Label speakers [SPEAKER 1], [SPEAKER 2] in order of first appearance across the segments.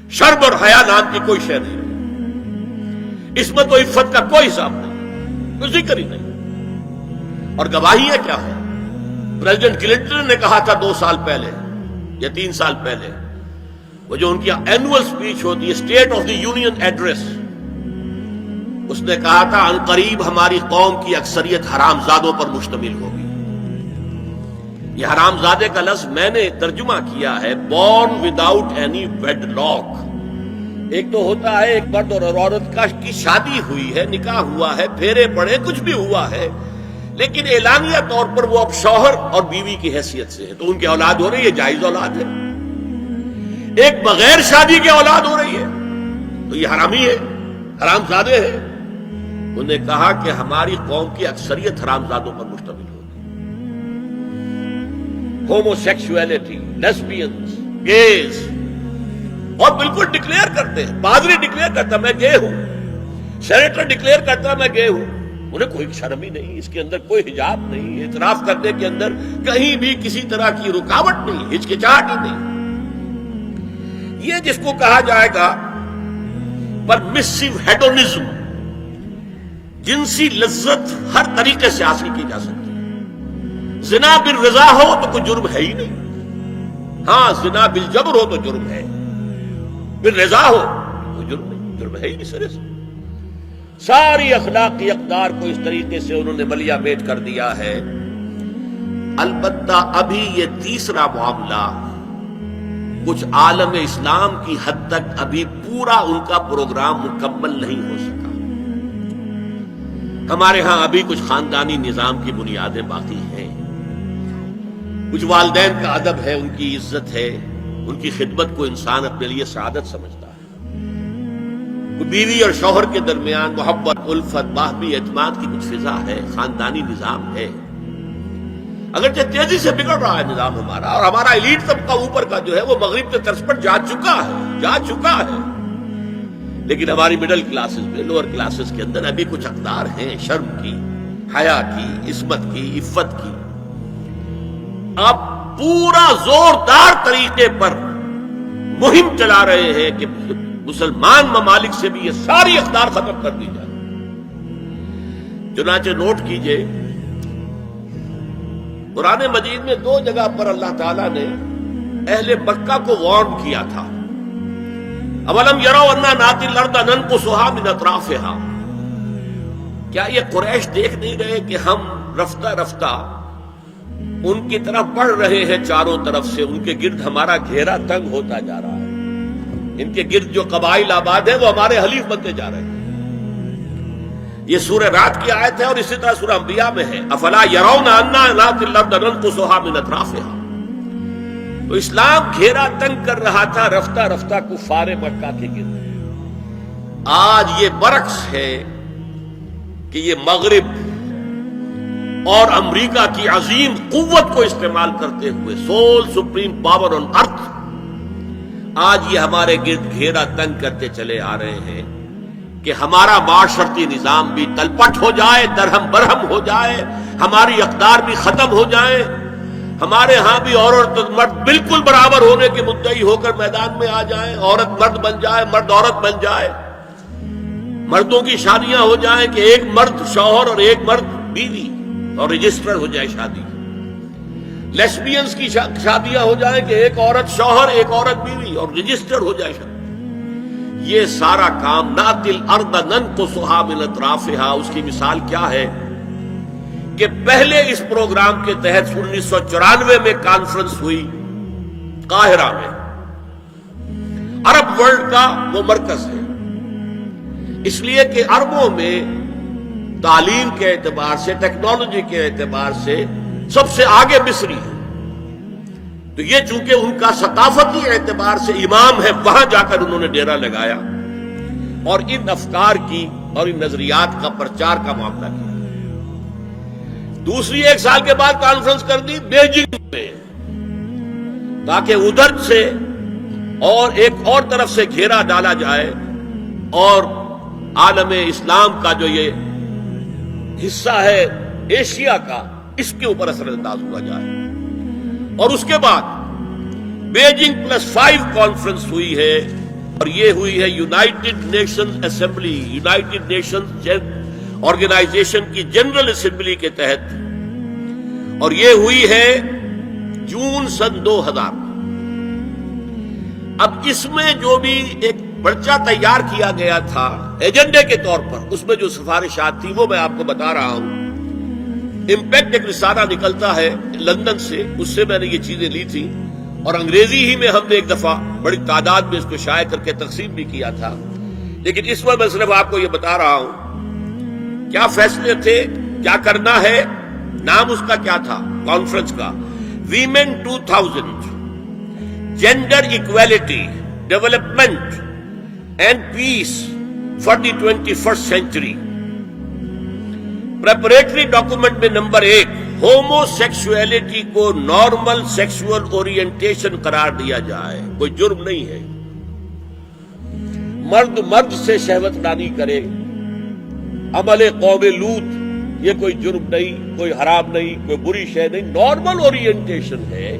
[SPEAKER 1] شرم اور حیا نام کی کوئی شے نہیں رہی، عصمت و عفت کا کوئی حساب نہیں، کوئی ذکر ہی نہیں۔ اور گواہیاں کیا ہے؟ پریزیڈنٹ کلنٹن نے کہا تھا 2 سال پہلے یا 3 سال پہلے، وہ جو ان کی اینوئل سپیچ ہوتی ہے، State of the Union address, اس نے کہا تھا عنقریب ہماری قوم کی اکثریت حرام زادوں پر مشتمل ہوگی۔ یہ حرام زادے کا لفظ میں نے ترجمہ کیا ہے born without any wedlock. ایک تو ہوتا ہے ایک مرد اور عورت کی شادی ہوئی ہے، نکاح ہوا ہے، پھیرے پڑے، کچھ بھی ہوا ہے، لیکن اعلانیہ طور پر وہ اب شوہر اور بیوی کی حیثیت سے ہے، تو ان کی اولاد ہو رہی ہے، جائز اولاد ہے۔ ایک بغیر شادی کی اولاد ہو رہی ہے تو یہ حرامی ہے، حرام زادے ہے۔ انہوں نے کہا کہ ہماری قوم کی اکثریت حرام زادوں پر مشتمل ہوگی۔ ہومو سیکسولیٹی، لیسبینز، گیز، اور بالکل ڈکلیئر کرتے ہیں، پادری ڈکلیئر کرتا میں گے ہوں، سینیٹر ڈکلیئر کرتا میں گے ہوں، انہیں کوئی شرم ہی نہیں، اس کے اندر کوئی حجاب نہیں، اعتراف کرنے کے اندر کہیں بھی کسی طرح کی رکاوٹ نہیں، ہچکچاہٹ ہی نہیں۔ یہ جس کو کہا جائے گا پرمیسو ہیڈونزم، جنسی لذت ہر طریقے سے حاصل کی جا سکتی ہے۔ زنا بالرضا ہو تو کوئی جرم ہے ہی نہیں، ہاں زنا بالجبر ہو تو جرم ہے، بالرضا ہو کوئی جرم نہیں، جرم ہے ہی نہیں سرے سے۔ ساری اخلاقی اقدار کو اس طریقے سے انہوں نے ملیا میٹ کر دیا ہے۔ البتہ ابھی یہ تیسرا معاملہ کچھ عالم اسلام کی حد تک ابھی پورا ان کا پروگرام مکمل نہیں ہو سکا۔ ہمارے ہاں ابھی کچھ خاندانی نظام کی بنیادیں باقی ہیں، کچھ والدین کا ادب ہے، ان کی عزت ہے، ان کی خدمت کو انسان اپنے لیے سعادت سمجھتا ہے، بیوی اور شوہر کے درمیان محبت، الفت، باہمی اعتماد کی کچھ فضا ہے، خاندانی نظام ہے۔ اگرچہ تیزی سے بگڑ رہا ہے نظام ہمارا، اور ہمارا ایلیٹ طبقہ اوپر کا جو ہے وہ مغرب کے طرز پر جا چکا ہے، لیکن ہماری مڈل کلاسز میں، لوور کلاسز کے اندر ابھی کچھ اقدار ہیں شرم کی، حیا کی، عصمت کی، عفت کی۔ آپ پورا زوردار طریقے پر مہم چلا رہے ہیں کہ مسلمان ممالک سے بھی یہ ساری اقدار ختم کر دی جائے۔ چنانچہ نوٹ کیجئے، قرآن مجید میں 2 جگہ پر اللہ تعالیٰ نے اہل مکہ کو وارن کیا تھا۔ اولم یروا انا ناتی الارض ننقصها من اطرافها، کیا یہ قریش دیکھ نہیں رہے کہ ہم رفتہ رفتہ ان کی طرف بڑھ رہے ہیں، چاروں طرف سے ان کے گرد ہمارا گھیرا تنگ ہوتا جا رہا ہے، ان کے گرد جو قبائل آباد ہیں وہ ہمارے حلیف بنتے جا رہے ہیں۔ یہ سورہ رات کی آیت ہے، اور اسی طرح سورہ انبیاء میں ہے، افلا یرون انا ناتی الارض ننقصها من اطرافها۔ تو اسلام گھیرا تنگ کر رہا تھا رفتہ رفتہ کفار مکہ کے گرد۔ آج یہ برعکس ہے کہ یہ مغرب اور امریکہ کی عظیم قوت کو استعمال کرتے ہوئے، سول سپریم پاور آن ارتھ، آج یہ ہمارے گرد گھیرا تنگ کرتے چلے آ رہے ہیں کہ ہمارا معاشرتی نظام بھی تلپٹ ہو جائے، درہم برہم ہو جائے، ہماری اقدار بھی ختم ہو جائیں، ہمارے ہاں بھی عورت اور مرد بالکل برابر ہونے کے مدعی ہو کر میدان میں آ جائیں، عورت مرد بن جائے، مرد عورت بن جائے، مردوں کی شادیاں ہو جائیں کہ ایک مرد شوہر اور ایک مرد بیوی، اور رجسٹر ہو جائے شادی، لیسبینز کی شادیاں ہو جائیں کہ ایک عورت شوہر ایک عورت بیوی، اور رجسٹر ہو جائے شادی۔ یہ سارا کام ناتی الارض ننقصها من اطرافها، اس کی مثال کیا ہے کہ پہلے اس پروگرام کے تحت 1994 میں کانفرنس ہوئی قاہرہ میں، عرب ورلڈ کا وہ مرکز ہے، اس لیے کہ عربوں میں تعلیم کے اعتبار سے، ٹیکنالوجی کے اعتبار سے سب سے آگے مصری ہے، تو یہ چونکہ ان کا ثقافتی اعتبار سے امام ہے، وہاں جا کر انہوں نے ڈیرا لگایا اور ان افکار کی اور ان نظریات کا پرچار کا معاملہ کیا۔ دوسری 1 سال کے بعد کانفرنس کر دی بیجنگ میں، تاکہ ادھر سے اور ایک اور طرف سے گھیرا ڈالا جائے اور عالم اسلام کا جو یہ حصہ ہے ایشیا کا، اس کے اوپر اثر انداز ہوا جائے۔ اور اس کے بعد بیجنگ +5 کانفرنس ہوئی ہے اور یہ ہوئی ہے United Nations Assembly, United Nations Organisation کی جنرل اسمبلی کے تحت، اور یہ ہوئی ہے جون سن 2000۔ اب اس میں جو بھی ایک پرچہ تیار کیا گیا تھا ایجنڈے کے طور پر، اس میں جو سفارشات تھی وہ میں آپ کو بتا رہا ہوں۔ امپیکٹ ایک رسالہ نکلتا ہے لندن سے، اس سے میں نے یہ چیزیں لی تھی، اور انگریزی ہی میں ہم نے ایک دفعہ بڑی تعداد میں اس کو شائع کر کے تقسیم بھی کیا تھا، لیکن اس میں صرف آپ کو یہ بتا رہا ہوں کیا فیصلے تھے، کیا کرنا ہے۔ نام اس کا کیا تھا کانفرنس کا؟ Women 2000، gender equality, development and peace for the 21st century. Preparatory document میں نمبر 1، ہومو سیکسولیٹی کو نارمل سیکسول اورینٹیشن قرار دیا جائے، کوئی جرم نہیں ہے۔ مرد مرد سے شہوت رانی کرے، عمل قوم لوط، یہ کوئی جرم نہیں، کوئی حرام نہیں، کوئی بری شے نہیں، نارمل اورینٹیشن ہے،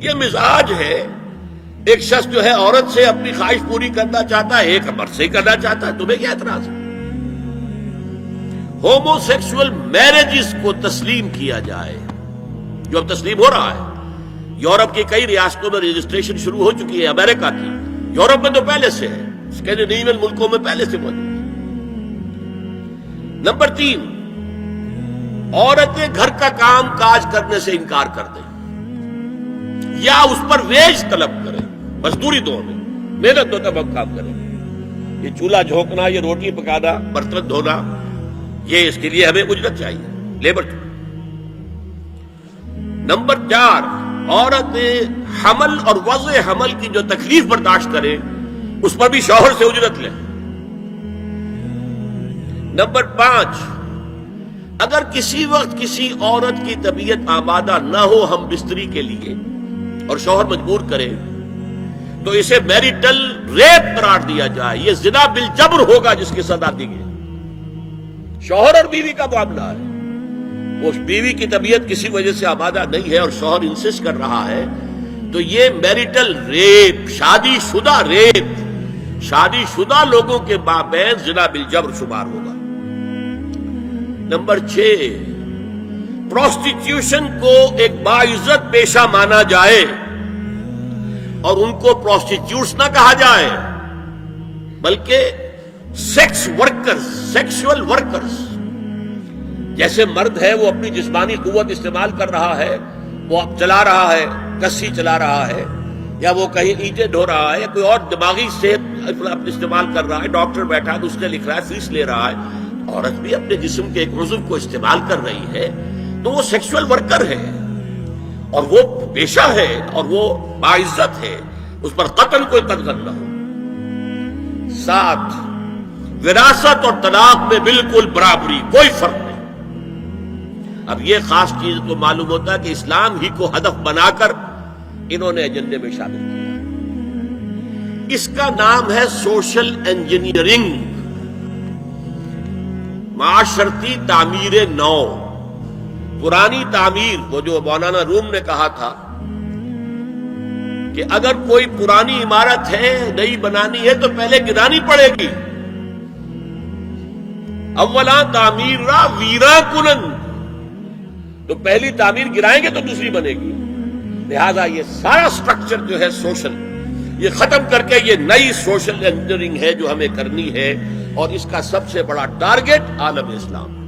[SPEAKER 1] یہ مزاج ہے۔ ایک شخص جو ہے عورت سے اپنی خواہش پوری کرنا چاہتا ہے، ایک مرد سے کرنا چاہتا ہے، تمہیں کیا اعتراض ہے؟ ہومو سیکسول میرجز کو تسلیم کیا جائے، جو اب تسلیم ہو رہا ہے۔ یورپ کی کئی ریاستوں میں رجسٹریشن شروع ہو چکی ہے، امریکہ کی، یورپ میں تو پہلے سے ہے، اسکینڈینیوین ملکوں میں پہلے سے موجود ہے۔ نمبر 3، عورتیں گھر کا کام کاج کرنے سے انکار کر دیں یا اس پر ویج طلب کریں، مزدوری دو میں، محنت دو تب ہم کام کریں۔ یہ چولہا جھونکنا، یہ روٹی پکانا، برتن دھونا، یہ اس کے لیے ہمیں اجرت چاہیے، لیبر۔ نمبر 4، عورتیں حمل اور وضع حمل کی جو تکلیف برداشت کریں اس پر بھی شوہر سے اجرت لیں۔ نمبر 5، اگر کسی وقت کسی عورت کی طبیعت آمادہ نہ ہو ہم بستری کے لیے اور شوہر مجبور کرے تو اسے میریٹل ریپ قرار دیا جائے، یہ زنا بالجبر ہوگا جس کی سزا دی گئی۔ شوہر اور بیوی کا معاملہ ہے، وہ بیوی کی طبیعت کسی وجہ سے آمادہ نہیں ہے اور شوہر انسسٹ کر رہا ہے تو یہ میریٹل ریپ، شادی شدہ ریپ، شادی شدہ لوگوں کے مابین زنا بالجبر شمار ہوگا۔ نمبر 6، پروسٹیٹیوشن کو ایک باعزت پیشہ مانا جائے اور ان کو پروسٹیٹیوٹس نہ کہا جائے بلکہ سیکس ورکرز، سیکسول ورکرز۔ جیسے مرد ہے وہ اپنی جسمانی قوت استعمال کر رہا ہے، وہ اب چلا رہا ہے، کسی چلا رہا ہے، یا وہ کہیں اینٹیں ڈھو رہا ہے، یا کوئی اور دماغی صحت اپنے استعمال کر رہا ہے، ڈاکٹر بیٹھا ہے اس نے لکھ رہا ہے، فیس لے رہا ہے، عورت بھی اپنے جسم کے ایک عضو کو استعمال کر رہی ہے تو وہ سیکسول ورکر ہے اور وہ پیشہ ہے اور وہ باعزت ہے، اس پر قتل کوئی قدغن نہ ہو۔ 7، وراثت اور طلاق میں بالکل برابری، کوئی فرق نہیں۔ اب یہ خاص چیز تو معلوم ہوتا ہے کہ اسلام ہی کو ہدف بنا کر انہوں نے ایجنڈے میں شامل کیا۔ اس کا نام ہے سوشل انجینئرنگ، معاشرتی تعمیر نو۔ پرانی تعمیر، وہ جو مولانا روم نے کہا تھا کہ اگر کوئی پرانی عمارت ہے نئی بنانی ہے تو پہلے گرانی پڑے گی، اولا تعمیر را ویرا کنن، تو پہلی تعمیر گرائیں گے تو دوسری بنے گی۔ لہذا یہ سارا سٹرکچر جو ہے سوشل، یہ ختم کر کے یہ نئی سوشل انجینئرنگ ہے جو ہمیں کرنی ہے، اور اس کا سب سے بڑا ٹارگٹ عالم اسلام۔